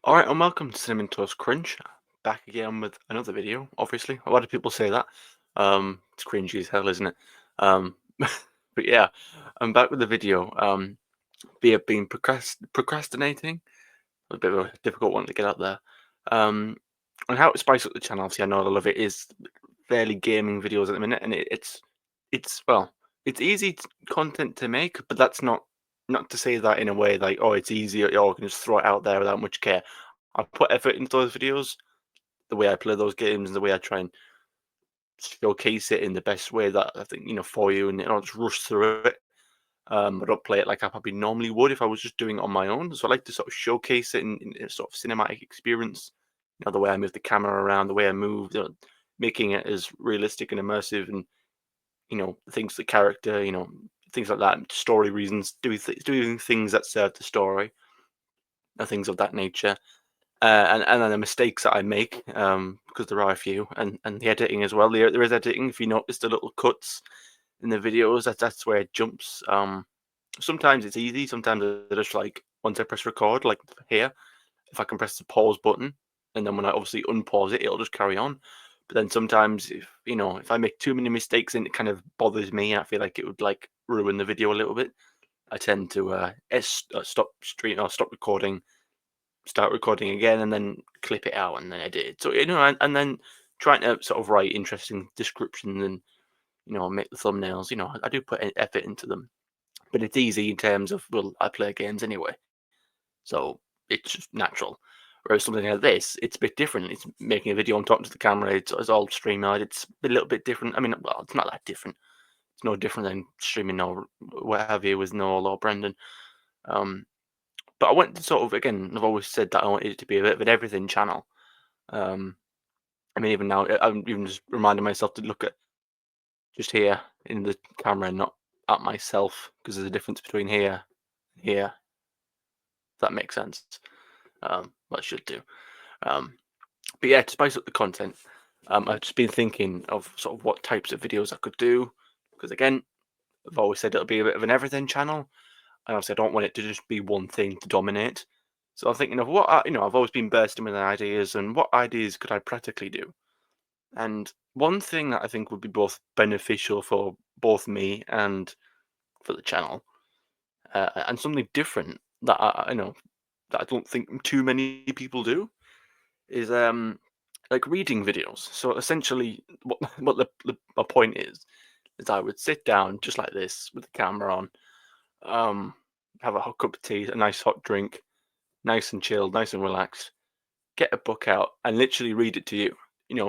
Alright, and welcome to Cinnamon Toast Crunch. Back again with another video, obviously. A lot of people say that. It's cringy as hell, isn't it? Um, but yeah, I'm back with a video. Be it been procrastinating, a bit of a difficult one to get out there. Um, and how to spice up the channel. Obviously, I know a lot of it is fairly gaming videos at the minute, and it's well, it's easy content to make, but that's not to say that in a way like, oh, it's easy, or I can just throw it out there without much care. I put effort into those videos, the way I play those games, and the way I try and showcase it in the best way that I think for you, and not just rush through it. I don't play it like I probably normally would if I was just doing it on my own. So I like to sort of showcase it in a sort of cinematic experience. The way I move the camera around, the way I move, making it as realistic and immersive, and things the character, things like that, story reasons, doing things that serve the story, and things of that nature. And then the mistakes that I make, because there are a few, and the editing as well. There is editing. If you notice the little cuts in the videos, that's where it jumps. Sometimes it's easy. Sometimes I just like once I press record, like here, if I can press the pause button, and then when I obviously unpause it, it'll just carry on. But then sometimes, if I make too many mistakes and it kind of bothers me, I feel like it would like ruin the video a little bit. I tend to stop stream or stop recording, start recording again, and then clip it out and then edit it. So and then trying to sort of write interesting descriptions and make the thumbnails. I do put effort into them, but it's easy in terms of, well, I play games anyway, so it's just natural. Whereas something like this, it's a bit different. It's making a video on talking to the camera. It's all StreamYard. It's a little bit different. I mean, well, it's not that different. It's no different than streaming or what have you with Noel or Brendan. Um, but I want to sort of, again, I've always said that I wanted it to be a bit of an everything channel. Um, I mean, even now, I'm even just reminding myself to look at just here in the camera and not at myself, because there's a difference between here and here. If that makes sense. Well, it should do. Um, but yeah, to spice up the content, I've just been thinking of sort of what types of videos I could do, because again, I've always said it'll be a bit of an everything channel, and obviously I don't want it to just be one thing to dominate. So I'm thinking of I've always been bursting with ideas, and what ideas could I practically do? And one thing that I think would be both beneficial for both me and for the channel, and something different that that I don't think too many people do, is like reading videos. So essentially, what what my point is I would sit down just like this with the camera on, um, have a hot cup of tea, a nice hot drink, nice and chilled, nice and relaxed, get a book out and literally read it to you,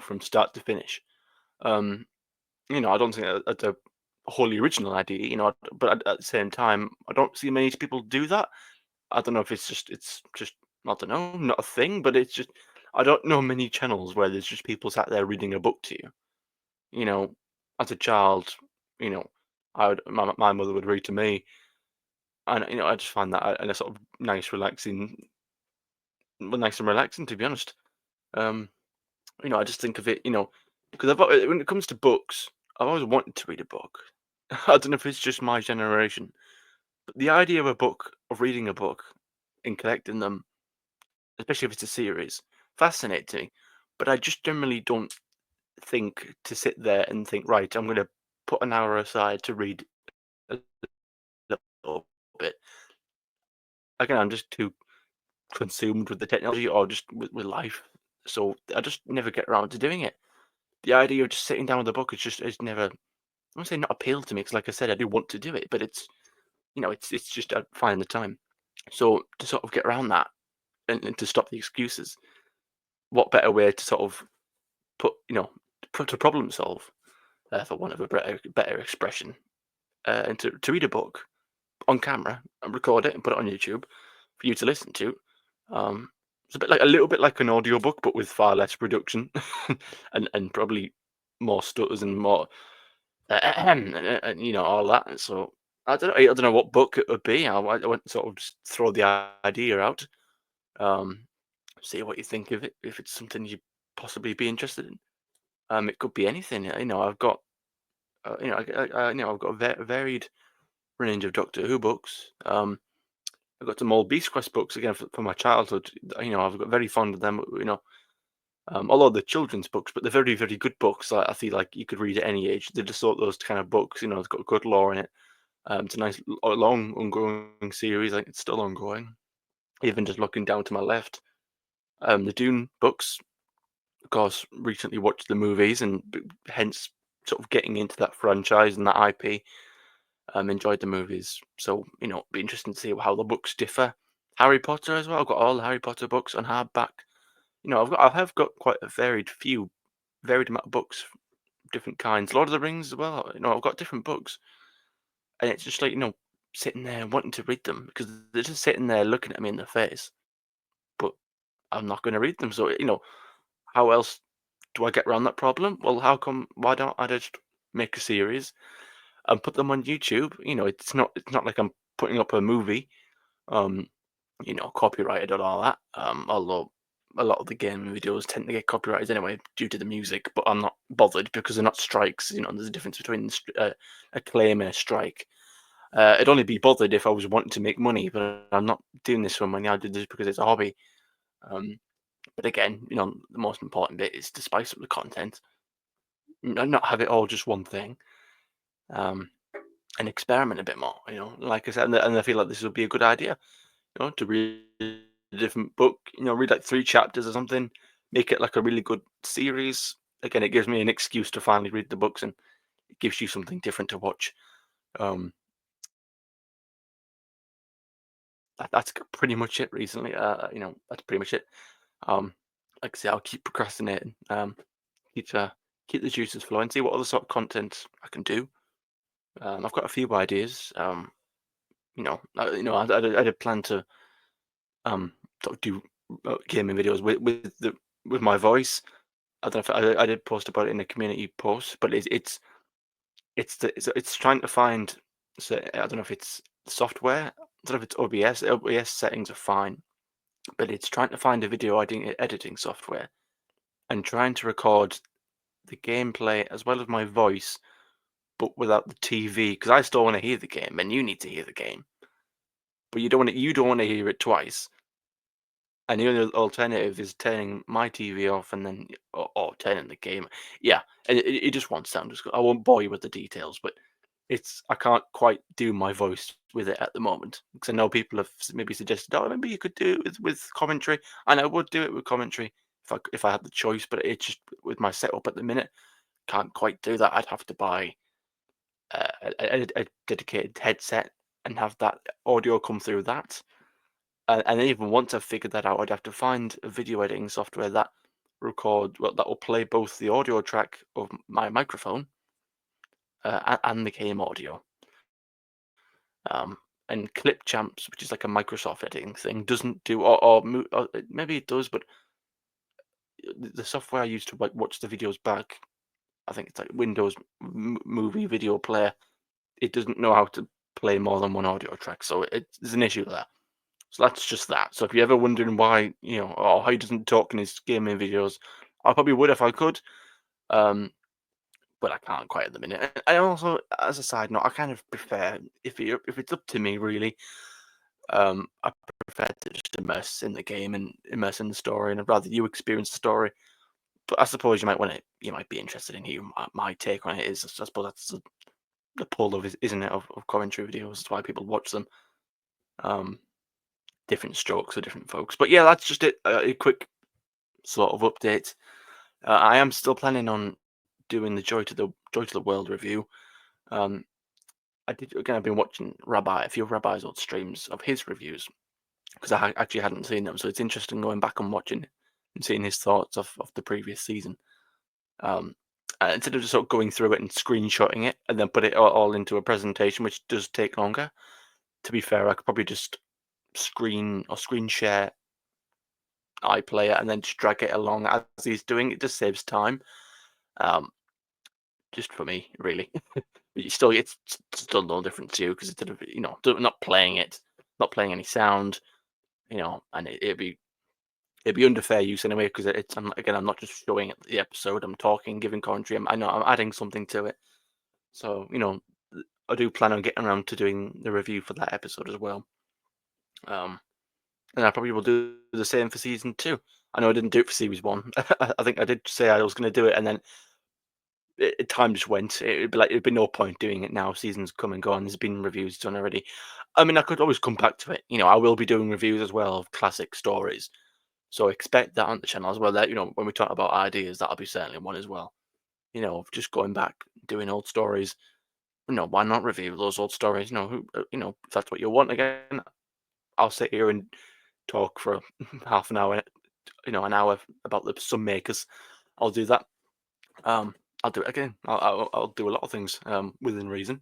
from start to finish. Um, I don't think that's a wholly original idea, but at the same time, I don't see many people do that. I don't know if it's just I don't know, not a thing, but it's just I don't know many channels where there's just people sat there reading a book to you. You know, as a child, you know, my mother would read to me, and I just find that a sort of nice, nice and relaxing, to be honest. Um, I just think of it, because when it comes to books, I've always wanted to read a book. I don't know if it's just my generation, but the idea of a book, of reading a book and collecting them, especially if it's a series, fascinates me. But I just generally don't think to sit there and think, right, I'm going to put an hour aside to read a little bit. Again, I'm just too consumed with the technology or just with life. So I just never get around to doing it. The idea of just sitting down with a book is just, it's never, I won't say not appealed to me, because like I said, I do want to do it, but it's just finding the time. So to sort of get around that, and to stop the excuses, what better way to sort of put, to problem solve, for want of a better expression, and to read a book on camera and record it and put it on YouTube for you to listen to. Um, it's a little bit like an audiobook, but with far less production, and probably more stutters and more and all that. So I don't know what book it would be. I want to sort of just throw the idea out. Um, See what you think of it. If it's something you possibly be interested in. It could be anything. I've got I've got a varied range of Doctor Who books. I got some old Beast Quest books again for my childhood. I've got very fond of them. Although they're children's books, but they're very, very good books. I feel like you could read at any age. They're just those kind of books. It's got good lore in it. It's a nice, long, ongoing series. Like it's still ongoing. Even just looking down to my left, the Dune books. Of course, recently watched the movies, and hence sort of getting into that franchise and that IP. Enjoyed the movies, so be interesting to see how the books differ. Harry Potter as well. I've got all the Harry Potter books on hardback. I have got quite a varied amount of books, different kinds. Lord of the Rings as well. I've got different books, and it's just like sitting there wanting to read them because they're just sitting there looking at me in the face, but I'm not going to read them. So how else do I get around that problem? Well, how come? Why don't I just make a series and put them on YouTube? It's not like I'm putting up a movie, um, copyrighted and all that. Although a lot of the gaming videos tend to get copyrighted anyway due to the music, but I'm not bothered because they're not strikes. There's a difference between a claim and a strike. I'd only be bothered if I was wanting to make money, but I'm not doing this for money. I do this because it's a hobby. Um, but again, the most important bit is to spice up the content, not have it all just one thing, um, and experiment a bit more. Like I said, and I feel like this would be a good idea. To read a different book. Read like 3 chapters or something. Make it like a really good series. Again, it gives me an excuse to finally read the books, and it gives you something different to watch. Um, that's pretty much it recently. That's pretty much it. Um, like I say, I'll keep procrastinating. Keep keep the juices flowing. See what other sort of content I can do. I've got a few ideas. I did plan to sort of do gaming videos with my voice. I don't know if I did post about it in a community post, but it's trying to find. So I don't know if it's software. I don't know if it's OBS. OBS settings are fine, but it's trying to find a video editing software and trying to record the gameplay as well as my voice, but without the TV. Because I still want to hear the game, and you need to hear the game, but you don't want to hear it twice. And the only alternative is turning my TV off and then or turning the game. Yeah, and it just won't sound as good. I won't bore you with the details, but I can't quite do my voice with it at the moment because I know people have maybe suggested, oh, maybe you could do it with commentary, and I would do it with commentary if I had the choice. But it's just with my setup at the minute, can't quite do that. I'd have to buy a dedicated headset and have that audio come through that. And even once I've figured that out, I'd have to find a video editing software that will play both the audio track of my microphone and the game audio. Um, and Clipchamps, which is like a Microsoft editing thing, doesn't do, or maybe it does, but the software I use to watch the videos back, I think it's like Windows Movie Video Player. It doesn't know how to play more than one audio track, so there's an issue there. So that's just that. So if you're ever wondering why, or how he doesn't talk in his gaming videos, I probably would if I could, um, but I can't quite at the minute. And I also, as a side note, I kind of prefer if it's up to me, really. I prefer to just immerse in the game and immerse in the story, and I'd rather you experience the story. But I suppose you might be interested in hearing my take on it. I suppose that's the pull of it, isn't it, of commentary videos? That's why people watch them. Um, Different strokes for different folks. But yeah, that's just it. A quick sort of update. I am still planning on doing the Joy to the World review. Um, I've been watching a few of Rabbi's old streams of his reviews because I actually hadn't seen them, so it's interesting going back and watching and seeing his thoughts of the previous season. Um, Instead of just sort of going through it and screenshotting it and then put it all into a presentation, which does take longer. To be fair, I could probably just screen share iPlayer and then just drag it along as he's doing. It just saves time. Um, just for me, really. But it's still no different to you because instead of not playing it, not playing any sound, and it'd be under fair use anyway because I'm not just showing the episode. I'm talking, giving commentary. I know I'm adding something to it. So I do plan on getting around to doing the review for that episode as well. Um, and I probably will do the same for season two. I know I didn't do it for series one. I think I did say I was going to do it, and then time just went. It'd be like it'd be no point doing it now. Seasons come and gone. There's been reviews done already. I mean, I could always come back to it. I will be doing reviews as well of classic stories. So expect that on the channel as well. That when we talk about ideas, that'll be certainly one as well. Of just going back, doing old stories. Why not review those old stories? If that's what you want again, I'll sit here and talk for half an hour, an hour about the some makers. I'll do that. Um, I'll do it again. I'll do a lot of things within reason.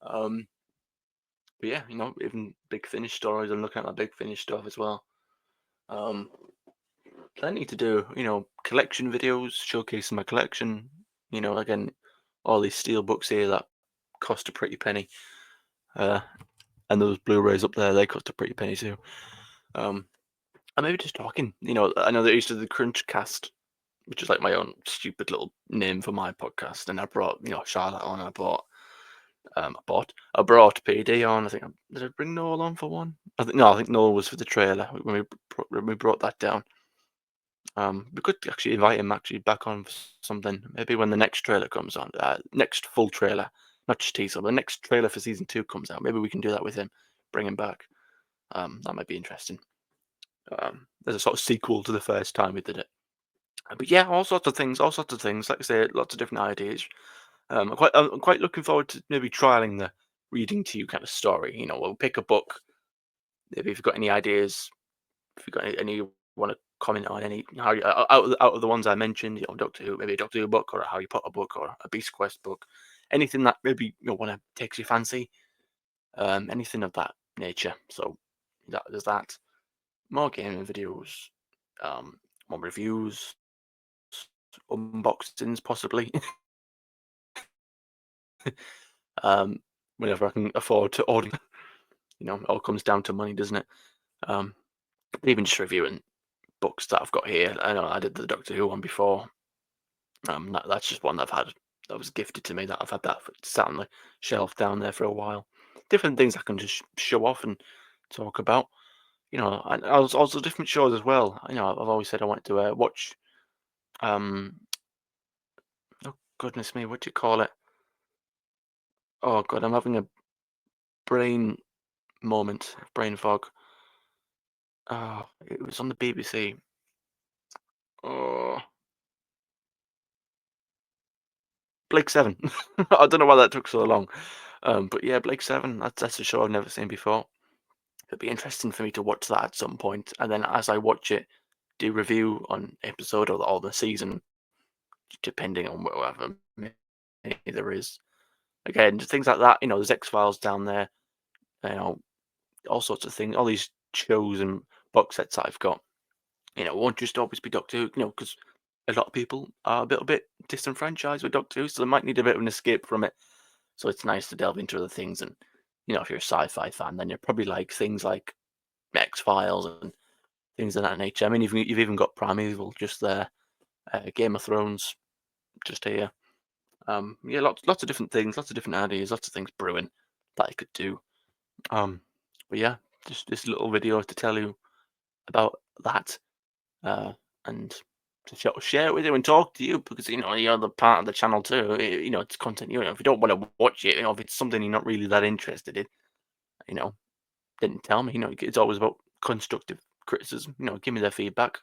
um, but yeah, even Big Finish stories. I'm looking at my Big Finish stuff as well. Um, Plenty to do. Collection videos showcasing my collection. Again, all these steel books here that cost a pretty penny. Uh, and those Blu-rays up there, they cost a pretty penny too. Um, and maybe just talking. I know they used to do the Crunch Cast, which is like my own stupid little name for my podcast. And I brought, Charlotte on. I brought PD on. I think did I bring Noel on for one? I think Noel was for the trailer when we brought that down. We could actually invite him actually back on for something. Maybe when the next trailer comes on, next full trailer, not just teaser, but the next trailer for season two comes out. Maybe we can do that with him, bring him back. That might be interesting. There's a sort of sequel to the first time we did it. But yeah, all sorts of things, all sorts of things. Like I say, lots of different ideas. I'm quite looking forward to maybe trialing the reading to you kind of story. We'll pick a book. Maybe if you've got any ideas, if you've got any you want to comment on any how out of the ones I mentioned, Doctor Who, maybe a Doctor Who book or a Harry Potter book or a Beast Quest book, anything that maybe want to takes your fancy, anything of that nature. So there's that. More gaming videos, more reviews, unboxings possibly. um, Whenever I can afford to order. It all comes down to money, doesn't it? Um, Even just reviewing books that I've got here. I know I did the Doctor Who one before. That's just one that I've had that was gifted to me that I've had that sat on the shelf down there for a while. Different things I can just show off and talk about. And also different shows as well. I've always said I wanted to watch. Um, oh goodness me, what do you call it? Oh god, I'm having a brain moment, brain fog. Oh, it was on the BBC. Oh, Blake Seven. I don't know why that took so long. But yeah, Blake Seven. That's a show I've never seen before. It'd be interesting for me to watch that at some point, and then as I watch it, do review on episode or the season, depending on whatever there is. Again, just things like that. There's X Files down there. You know, all sorts of things. All these shows and box sets that I've got. It won't just always be Doctor Who. Because a lot of people are a little bit disenfranchised with Doctor Who, so they might need a bit of an escape from it. So it's nice to delve into other things. And if you're a sci-fi fan, then you're probably like things like X Files and things of that nature. I mean, you've even got Primeval just there, Game of Thrones just here. Yeah, lots of different things, lots of different ideas, lots of things brewing that I could do. Um, but yeah, just this little video to tell you about that, and to share it with you and talk to you because you're the part of the channel too. It's content. If you don't want to watch it, if it's something you're not really that interested in, you know, didn't tell me. It's always about constructive criticism. Give me their feedback,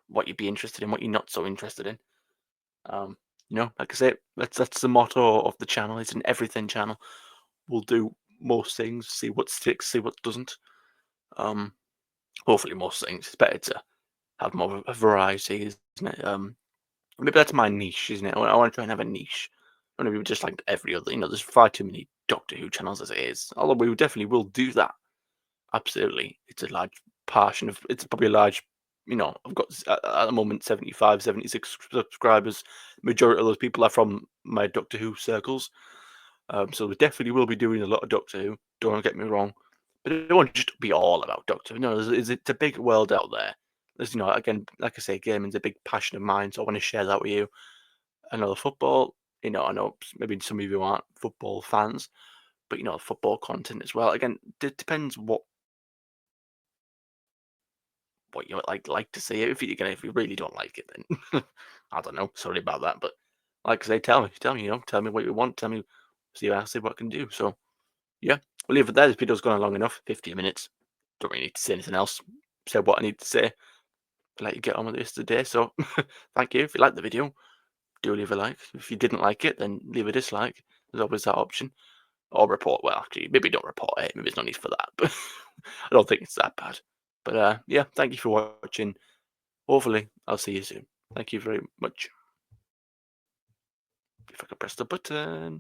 what you'd be interested in, what you're not so interested in. Like I say, that's the motto of the channel. It's an everything channel. We'll do most things, see what sticks, see what doesn't. Um, Hopefully most things. It's better to have more of a variety, isn't it? Maybe that's my niche, isn't it? I want to try and have a niche. I want to be just like every other. There's far too many Doctor Who channels as it is. Although we definitely will do that. Absolutely. It's a large portion of, it's probably a large, I've got at the moment 75, 76 subscribers. Majority of those people are from my Doctor Who circles. So we definitely will be doing a lot of Doctor Who. Don't get me wrong. But it won't just be all about Doctor Who. It's a big world out there. There's, again, like I say, gaming's a big passion of mine. So I want to share that with you. I know the football, I know maybe some of you aren't football fans, but football content as well. Again, it depends what what you like to see. If you really don't like it, then I don't know. Sorry about that, but like I say, tell me, tell me what you want. Tell me, see what I can do. So yeah, we'll leave it there. This video's gone long enough, 15 minutes. Don't really need to say anything else. Said what I need to say. Let you get on with this today. So thank you. If you liked the video, do leave a like. If you didn't like it, then leave a dislike. There's always that option. Or report. Well, actually, maybe don't report it. Maybe there's no need for that. But I don't think it's that bad. But yeah, thank you for watching. Hopefully, I'll see you soon. Thank you very much. If I can press the button.